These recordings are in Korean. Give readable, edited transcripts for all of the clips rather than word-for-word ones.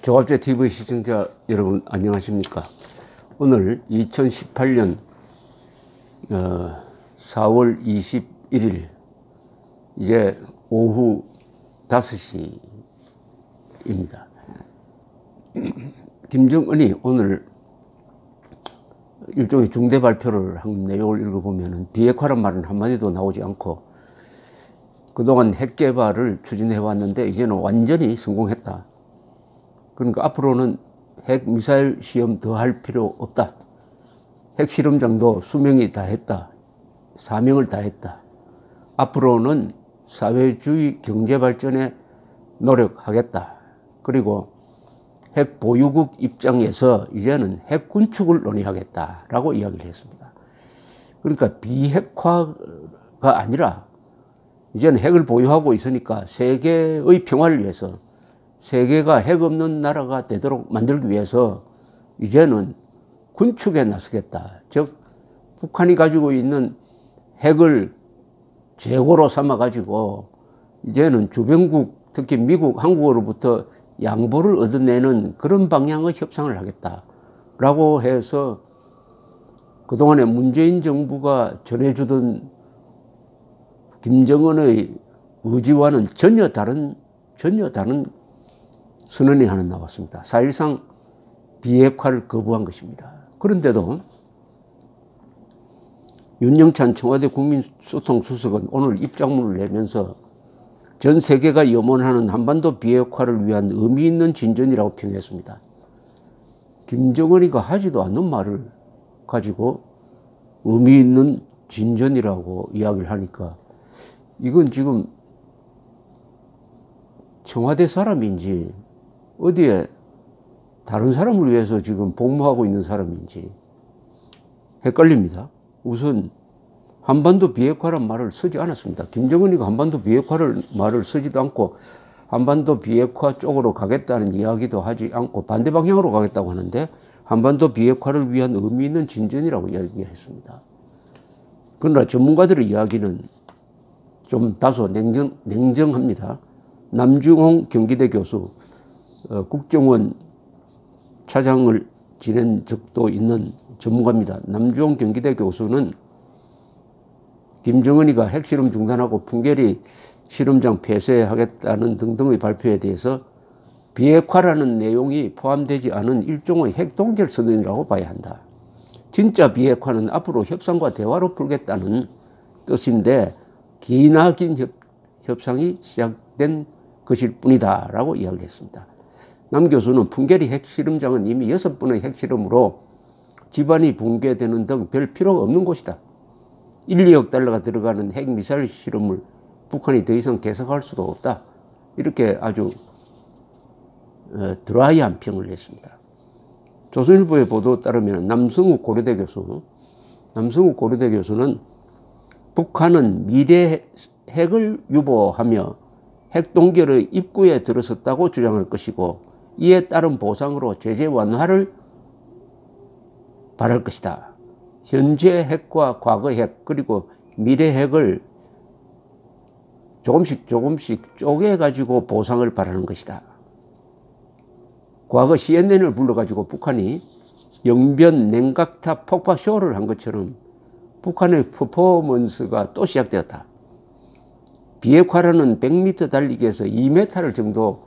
조갑제 TV 시청자 여러분 안녕하십니까. 오늘 2018년 4월 21일 이제 오후 5시입니다. 김정은이 오늘 일종의 중대 발표를 한 내용을 읽어보면 비핵화란 말은 한마디도 나오지 않고 그동안 핵 개발을 추진해 왔는데 이제는 완전히 성공했다. 그러니까 앞으로는 핵 미사일 시험 더 할 필요 없다. 핵 실험장도 수명이 다 했다. 사명을 다 했다. 앞으로는 사회주의 경제 발전에 노력하겠다. 그리고 핵 보유국 입장에서 이제는 핵 군축을 논의하겠다라고 이야기를 했습니다. 그러니까 비핵화가 아니라 이제는 핵을 보유하고 있으니까 세계의 평화를 위해서 세계가 핵 없는 나라가 되도록 만들기 위해서 이제는 군축에 나서겠다. 즉 북한이 가지고 있는 핵을 재고로 삼아가지고 이제는 주변국 특히 미국, 한국으로부터 양보를 얻어내는 그런 방향의 협상을 하겠다라고 해서 그동안에 문재인 정부가 전해주던 김정은의 의지와는 전혀 다른 선언이 하나 나왔습니다. 사실상 비핵화를 거부한 것입니다. 그런데도 윤영찬 청와대 국민소통수석은 오늘 입장문을 내면서 전 세계가 염원하는 한반도 비핵화를 위한 의미 있는 진전이라고 평했습니다. 김정은이가 하지도 않는 말을 가지고 의미 있는 진전이라고 이야기를 하니까 이건 지금 청와대 사람인지 어디에 다른 사람을 위해서 지금 복무하고 있는 사람인지 헷갈립니다. 우선 한반도 비핵화란 말을 쓰지 않았습니다. 김정은이가 한반도 비핵화를 말을 쓰지도 않고 한반도 비핵화 쪽으로 가겠다는 이야기도 하지 않고 반대 방향으로 가겠다고 하는데 한반도 비핵화를 위한 의미 있는 진전이라고 이야기했습니다. 그러나 전문가들의 이야기는 좀 다소 냉정합니다. 남중홍 경기대 교수, 국정원 차장을 지낸 적도 있는 전문가입니다. 남중홍 경기대 교수는 김정은이가 핵실험 중단하고 풍계리 실험장 폐쇄하겠다는 등등의 발표에 대해서 비핵화라는 내용이 포함되지 않은 일종의 핵동결 선언이라고 봐야 한다. 진짜 비핵화는 앞으로 협상과 대화로 풀겠다는 뜻인데 기나긴 협상이 시작된 것일 뿐이다 라고 이야기했습니다. 남 교수는 풍계리 핵실험장은 이미 6번의 핵실험으로 집안이 붕괴되는 등 별 필요가 없는 곳이다. 1, 2억 달러가 들어가는 핵미사일 실험을 북한이 더 이상 계속할 수도 없다. 이렇게 아주 드라이한 평을 했습니다. 조선일보의 보도에 따르면 남성욱 고려대 교수는 북한은 미래 핵을 유보하며 핵동결의 입구에 들어섰다고 주장할 것이고 이에 따른 보상으로 제재 완화를 바랄 것이다. 현재 핵과 과거 핵 그리고 미래 핵을 조금씩 쪼개가지고 보상을 바라는 것이다. 과거 CNN을 불러가지고 북한이 영변 냉각탑 폭파 쇼를 한 것처럼 북한의 퍼포먼스가 또 시작되었다. 비핵화라는 100m 달리기에서 2m 정도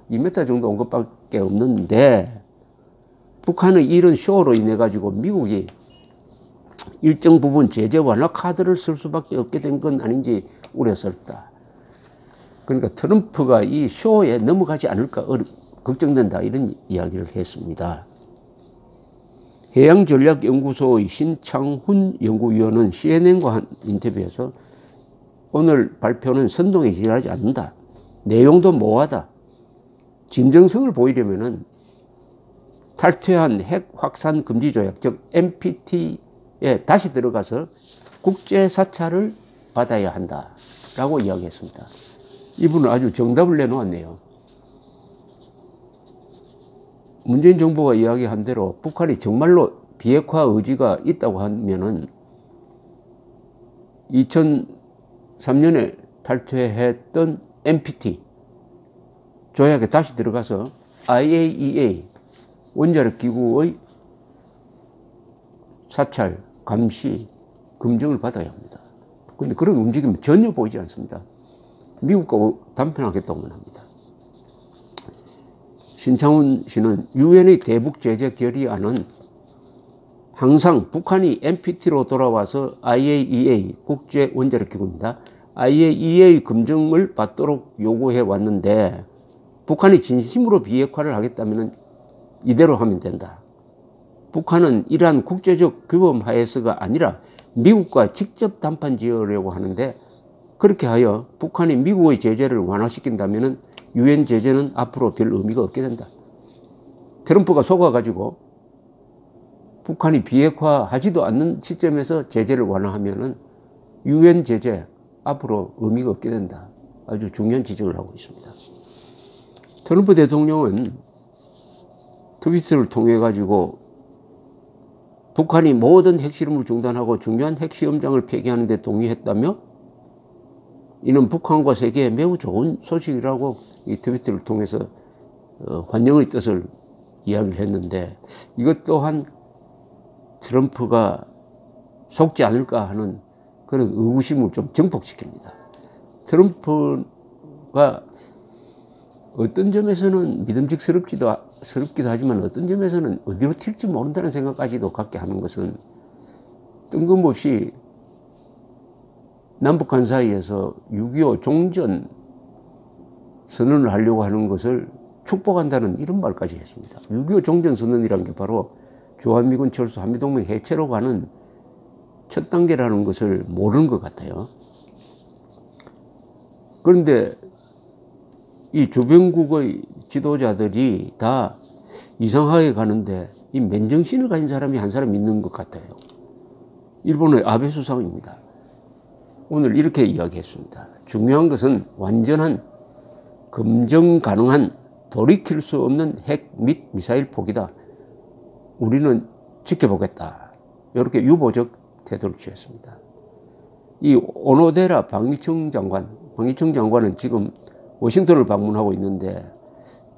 온 것밖에 없는데 북한의 이런 쇼로 인해 가지고 미국이 일정 부분 제재 완화 카드를 쓸 수밖에 없게 된 건 아닌지 우려스럽다. 그러니까 트럼프가 이 쇼에 넘어가지 않을까 걱정된다 이런 이야기를 했습니다. 해양전략연구소의 신창훈 연구위원은 CNN과 한 인터뷰에서 오늘 발표는 선동에 않는다. 내용도 모호하다. 진정성을 보이려면은 탈퇴한 핵 확산 금지 조약 즉 NPT에 다시 들어가서 국제 사찰을 받아야 한다라고 이야기했습니다. 이분은 아주 정답을 내놓았네요. 문재인 정부가 이야기한 대로 북한이 정말로 비핵화 의지가 있다고 하면은 2003년에 탈퇴했던 NPT 조약에 다시 들어가서 IAEA 원자력 기구의 사찰, 감시, 검증을 받아야 합니다. 그런데 그런 움직임은 전혀 보이지 않습니다. 미국과 단편하겠다고만 합니다. 신창훈 씨는 유엔의 대북 제재 결의안은 항상 북한이 NPT로 돌아와서 IAEA 국제 원자력 기구입니다. IAEA 검증을 받도록 요구해 왔는데 북한이 진심으로 비핵화를 하겠다면 이대로 하면 된다. 북한은 이러한 국제적 규범 하에서가 아니라 미국과 직접 담판 지으려고 하는데 그렇게 하여 북한이 미국의 제재를 완화시킨다면 유엔 제재는 앞으로 별 의미가 없게 된다. 트럼프가 속아가지고 북한이 비핵화하지도 않는 시점에서 제재를 완화하면 유엔 제재 앞으로 의미가 없게 된다. 아주 중요한 지적을 하고 있습니다. 트럼프 대통령은 트위터를 통해 가지고 북한이 모든 핵실험을 중단하고 중요한 핵시험장을 폐기하는 데 동의했다며 이는 북한과 세계에 매우 좋은 소식이라고 이 트위터를 통해서 환영의 뜻을 이야기를 했는데 이것 또한 트럼프가 속지 않을까 하는 그런 의구심을 좀 증폭시킵니다. 트럼프가 어떤 점에서는 믿음직스럽기도 하지만 어떤 점에서는 어디로 튈지 모른다는 생각까지도 갖게 하는 것은 뜬금없이 남북한 사이에서 6.25 종전 선언을 하려고 하는 것을 축복한다는 이런 말까지 했습니다. 6.25 종전 선언이라는 게 바로 주한미군 철수 한미동맹 해체로 가는 첫 단계라는 것을 모르는 것 같아요. 그런데 이 주변국의 지도자들이 다 이상하게 가는데 이 맨정신을 가진 사람이 한 사람 있는 것 같아요. 일본의 아베 수상입니다. 오늘 이렇게 이야기했습니다. 중요한 것은 완전한 검증 가능한 돌이킬 수 없는 핵 및 미사일 포기다. 우리는 지켜보겠다. 이렇게 유보적 태도를 취했습니다. 이 오노데라 방위청 장관은 지금 워싱턴을 방문하고 있는데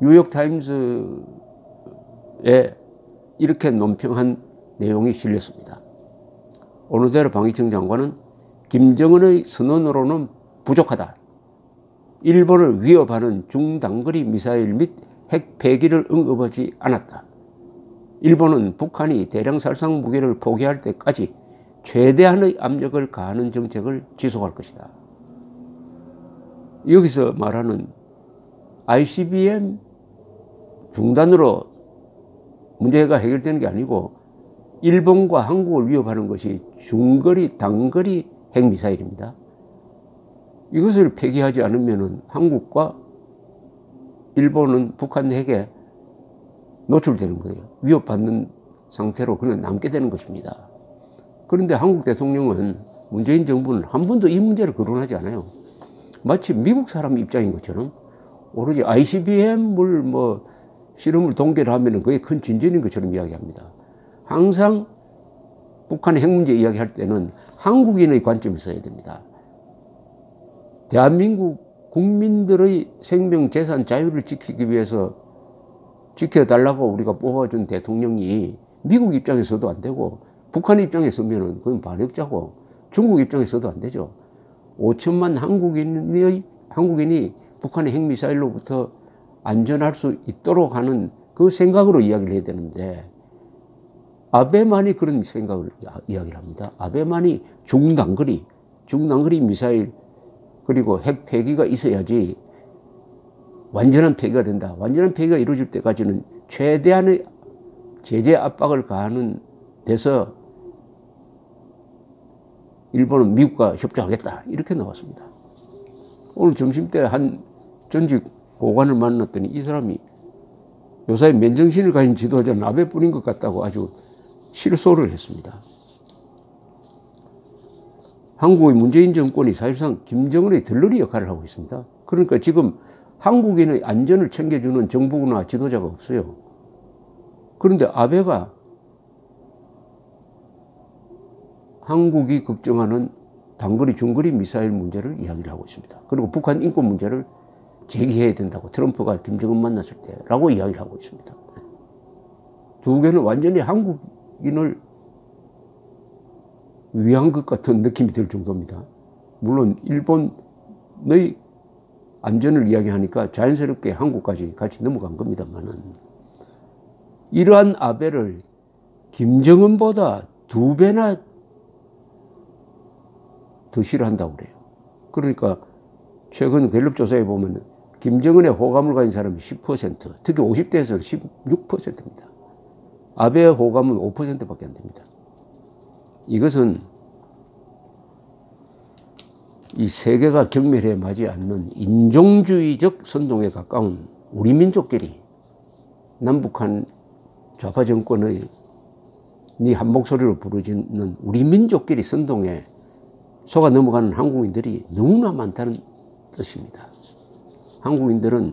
뉴욕타임즈에 이렇게 논평한 내용이 실렸습니다. 오노데라 방위청 장관은 김정은의 선언으로는 부족하다. 일본을 위협하는 중단거리 미사일 및 핵 폐기를 언급하지 않았다. 일본은 북한이 대량 살상 무기를 포기할 때까지 최대한의 압력을 가하는 정책을 지속할 것이다. 여기서 말하는 ICBM 중단으로 문제가 해결되는 게 아니고 일본과 한국을 위협하는 것이 중거리, 단거리 핵미사일입니다. 이것을 폐기하지 않으면 한국과 일본은 북한 핵에 노출되는 거예요. 위협받는 상태로 그냥 남게 되는 것입니다. 그런데 한국 대통령은 문재인 정부는 한 번도 이 문제를 거론하지 않아요. 마치 미국 사람 입장인 것처럼 오로지 ICBM을 실험을 동결을 하면 그게 큰 진전인 것처럼 이야기합니다. 항상 북한의 핵 문제 이야기할 때는 한국인의 관점이 있어야 됩니다. 대한민국 국민들의 생명, 재산, 자유를 지키기 위해서 지켜달라고 우리가 뽑아준 대통령이 미국 입장에서도 안 되고 북한 입장에 서면은 그건 반역자고 중국 입장에 서도 안 되죠. 5천만 한국인이 북한의 핵미사일로부터 안전할 수 있도록 하는 그 생각으로 이야기를 해야 되는데 아베만이 그런 생각을 이야기를 합니다. 아베만이 중단거리 미사일 그리고 핵 폐기가 있어야지 완전한 폐기가 된다. 완전한 폐기가 이루어질 때까지는 최대한의 제재 압박을 가하는 데서 일본은 미국과 협조하겠다. 이렇게 나왔습니다. 오늘 점심때 한 전직 고관을 만났더니 이 사람이 요사이 맨정신을 가진 지도자는 아베뿐인 것 같다고 아주 실소를 했습니다. 한국의 문재인 정권이 사실상 김정은의 들러리 역할을 하고 있습니다. 그러니까 지금 한국인의 안전을 챙겨주는 정부나 지도자가 없어요. 그런데 아베가 한국이 걱정하는 단거리, 중거리 미사일 문제를 이야기를 하고 있습니다. 그리고 북한 인권 문제를 제기해야 된다고 트럼프가 김정은 만났을 때라고 이야기를 하고 있습니다. 두 개는 완전히 한국인을 위한 것 같은 느낌이 들 정도입니다. 물론 일본의 안전을 이야기하니까 자연스럽게 한국까지 같이 넘어간 겁니다만은 이러한 아베를 김정은보다 2배나 더 싫어한다고 그래요. 그러니까 최근 갤럽 조사에 보면 김정은의 호감을 가진 사람이 10%, 특히 50대에서 16%입니다. 아베의 호감은 5%밖에 안 됩니다. 이것은 이 세계가 경멸해 마지 않는 인종주의적 선동에 가까운 우리 민족끼리 남북한 좌파 정권의 한 목소리로 부르짖는 우리 민족끼리 선동에 속아 넘어가는 한국인들이 너무나 많다는 뜻입니다. 한국인들은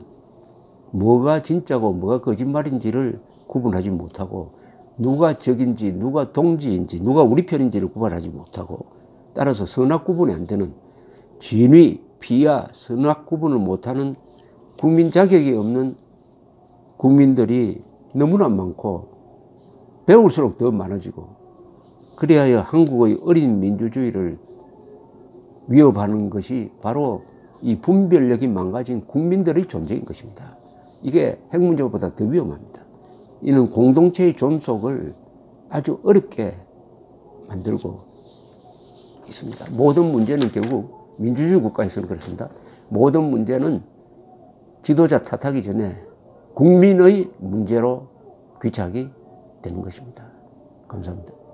뭐가 진짜고 뭐가 거짓말인지를 구분하지 못하고 누가 적인지 누가 동지인지 누가 우리 편인지를 구분하지 못하고 따라서 선악 구분이 안 되는 진위, 비하, 선악 구분을 못하는 국민 자격이 없는 국민들이 너무나 많고 배울수록 더 많아지고 그래야 한국의 어린 민주주의를 위협하는 것이 바로 이 분별력이 망가진 국민들의 존재인 것입니다. 이게 핵 문제보다 더 위험합니다. 이는 공동체의 존속을 아주 어렵게 만들고 있습니다. 모든 문제는 결국 민주주의 국가에서는 그렇습니다. 모든 문제는 지도자 탓하기 전에 국민의 문제로 귀착이 되는 것입니다. 감사합니다.